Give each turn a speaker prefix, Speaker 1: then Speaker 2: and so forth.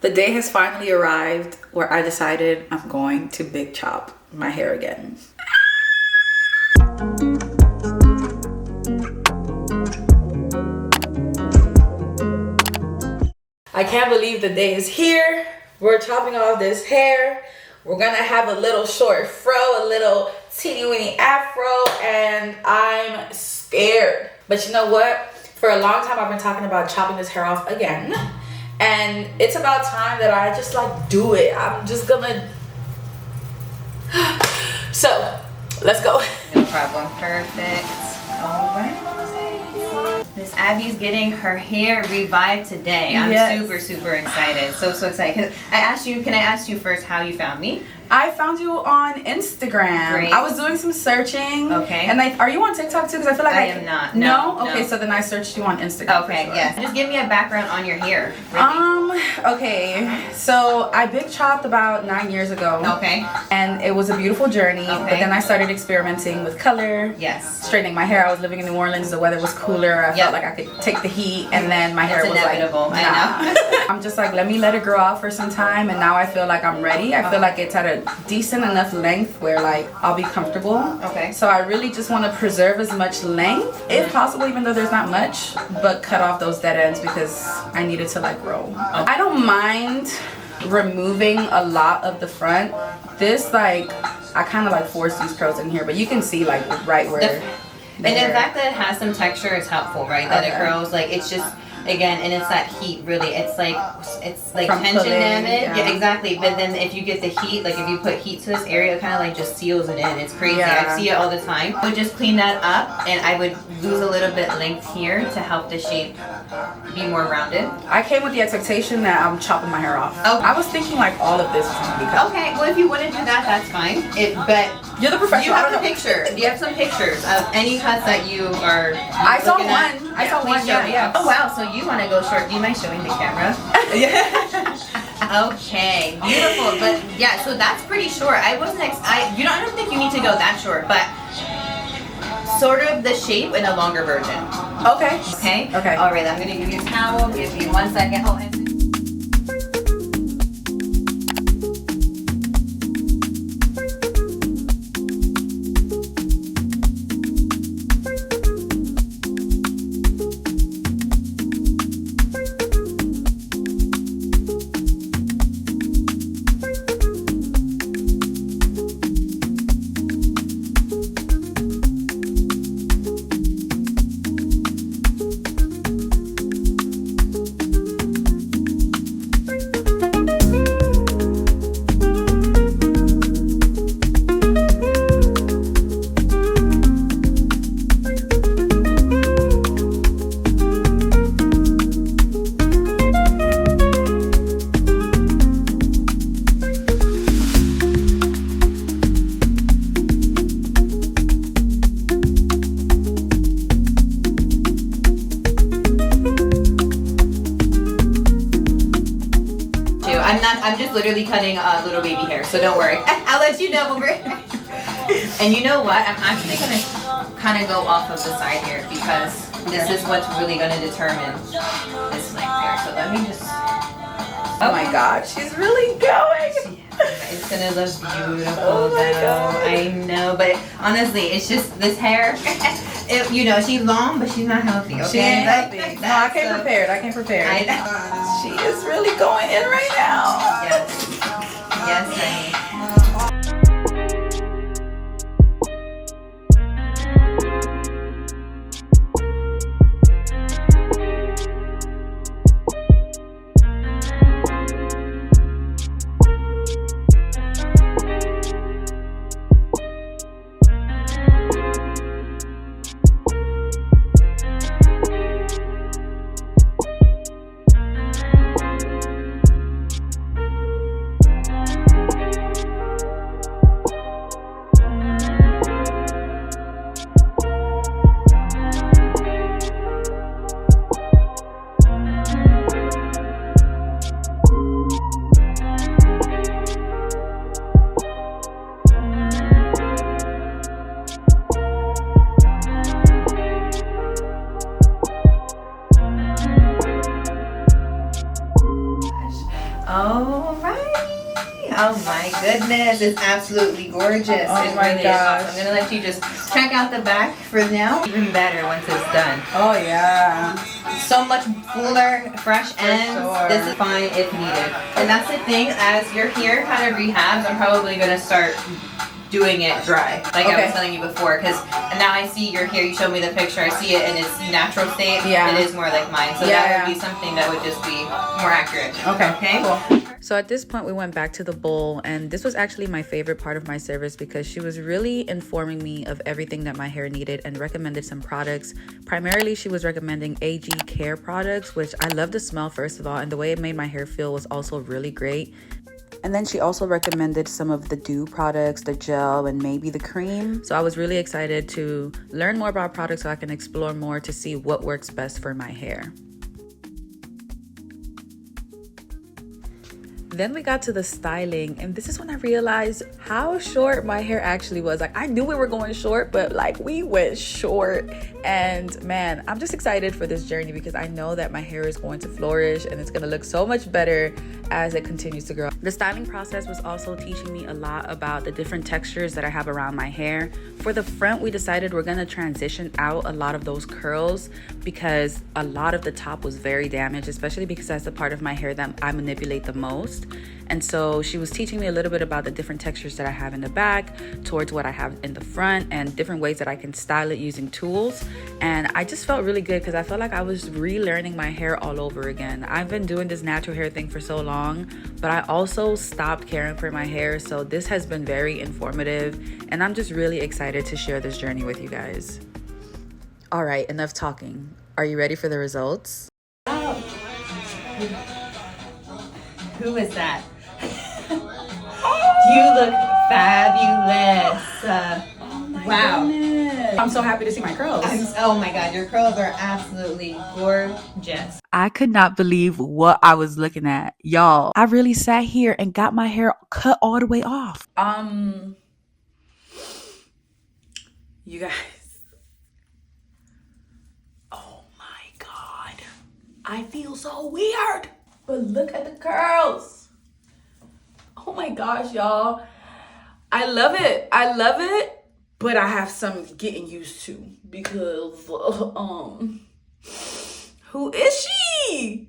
Speaker 1: The day has finally arrived where I decided I'm going to big chop my hair again. I can't believe the day is here. We're chopping off this hair. We're gonna have a little short fro, a little teeny weeny afro, and I'm scared. But you know what? For a long time I've been talking about chopping this hair off again. And it's about time that I just like do it. I'm just gonna... So, let's go.
Speaker 2: No problem. Perfect. All right. Miss Abby's getting her hair revived today. I'm super excited. So excited. Can I ask you first how you found me?
Speaker 1: I found you on Instagram.
Speaker 2: Great.
Speaker 1: I was doing some searching.
Speaker 2: Okay.
Speaker 1: And are you on TikTok too? Because I feel like
Speaker 2: I am not.
Speaker 1: No?
Speaker 2: No.
Speaker 1: Okay, so then I searched you on Instagram.
Speaker 2: Okay,
Speaker 1: for sure.
Speaker 2: yes. Just give me a background on your hair.
Speaker 1: Okay. So I big chopped about 9 years ago.
Speaker 2: Okay.
Speaker 1: And it was a beautiful journey.
Speaker 2: Okay.
Speaker 1: But then I started experimenting with color.
Speaker 2: Yes.
Speaker 1: Straightening my hair. I was living in New Orleans. The weather was cooler. I felt like I could take the heat. And then my hair was
Speaker 2: inevitable.
Speaker 1: like, nah.
Speaker 2: I know.
Speaker 1: I'm just like, let me let it grow out for some time. And now I feel like I'm ready. I feel like it's at a decent enough length where like I'll be comfortable.
Speaker 2: Okay.
Speaker 1: So I really just want to preserve as much length if possible, even though there's not much, but cut off those dead ends because I need it to like grow. I don't mind removing a lot of the front. This like I kind of like force these curls in here, but you can see like right where
Speaker 2: and the fact that it has some texture is helpful, right? That it grows, like it's just, again, and it's that heat really. It's like
Speaker 1: From
Speaker 2: tension
Speaker 1: pulling,
Speaker 2: damage. Yeah, exactly. But then if you get the heat, like if you put heat to this area, it kind of like just seals it in. It's crazy.
Speaker 1: Yeah.
Speaker 2: I see it all the time. I would just clean that up, and I would lose a little bit length here to help the shape be more rounded.
Speaker 1: I came with the expectation that I'm chopping my hair off.
Speaker 2: Okay.
Speaker 1: I was thinking like all of this was gonna be cut.
Speaker 2: Okay, well if you wouldn't do that, that's fine. But
Speaker 1: You're the professional.
Speaker 2: you have a picture. Do you have some pictures of any cuts that you are?
Speaker 1: I saw one. I saw one.
Speaker 2: Please show me.
Speaker 1: Yeah.
Speaker 2: Oh wow, so you want to go short? Do you mind showing the camera?
Speaker 1: Yeah.
Speaker 2: Okay, beautiful. But yeah, so that's pretty short. I wasn't. I don't think you need to go that short, but sort of the shape in a longer version.
Speaker 1: Okay.
Speaker 2: Okay.
Speaker 1: Okay.
Speaker 2: All right. I'm gonna give you a towel. Give me 1 second. Oh, and I'm just literally cutting little baby hair, so don't worry. I'll let you know when we're. And you know what? I'm actually gonna kind of go off of the side here because this is what's really gonna determine this length here. So let me just.
Speaker 1: Oh my God, she's really going.
Speaker 2: It's gonna look beautiful.
Speaker 1: Oh my God.
Speaker 2: I know, but honestly, it's just this hair. You know, she's long, but she's not healthy. Okay,
Speaker 1: She ain't healthy. No, I came prepared. I came prepared. She is really going in right now.
Speaker 2: Yes. Yes, honey. All right. Oh my goodness, it's absolutely gorgeous.
Speaker 1: Oh
Speaker 2: it
Speaker 1: my
Speaker 2: really
Speaker 1: gosh.
Speaker 2: is awesome. I'm gonna let you just check out the back for now. Even better once it's done.
Speaker 1: Oh yeah.
Speaker 2: So much fuller, fresh ends.
Speaker 1: sure.
Speaker 2: This is fine if needed. And that's the thing, as your hair kind of rehabs, I'm probably gonna start doing it dry, like I was telling you before, because now I see your hair. You showed me the picture. I see it in its natural state.
Speaker 1: Yeah.
Speaker 2: It is more like mine, so that would be something that would just be more accurate. Okay. Cool.
Speaker 3: So at this point, we went back to the bowl, and this was actually my favorite part of my service because she was really informing me of everything that my hair needed and recommended some products. Primarily, she was recommending AG Care products, which I love the smell, first of all, and the way it made my hair feel was also really great. And then she also recommended some of the dew products, the gel, and maybe the cream. So I was really excited to learn more about products so I can explore more to see what works best for my hair. Then we got to the styling, and this is when I realized how short my hair actually was. Like, I knew we were going short, but like we went short. And man, I'm just excited for this journey because I know that my hair is going to flourish and it's gonna look so much better as it continues to grow. The styling process was also teaching me a lot about the different textures that I have around my hair. For the front, we decided we're gonna transition out a lot of those curls because a lot of the top was very damaged, especially because that's the part of my hair that I manipulate the most. And so she was teaching me a little bit about the different textures that I have in the back towards what I have in the front and different ways that I can style it using tools. And I just felt really good because I felt like I was relearning my hair all over again. I've been doing this natural hair thing for so long, but I also stopped caring for my hair. So this has been very informative, and I'm just really excited to share this journey with you guys. All right, enough talking. Are you ready for the results?
Speaker 2: Who is that? You look fabulous. Wow.
Speaker 1: Goodness. I'm so happy to see my curls.
Speaker 2: Oh my God, your curls are absolutely gorgeous.
Speaker 3: I could not believe what I was looking at. Y'all, I really sat here and got my hair cut all the way off.
Speaker 1: You guys. Oh my God. I feel so weird. But look at the curls. Oh my gosh, y'all. I love it. I love it. But I have some getting used to because who is she?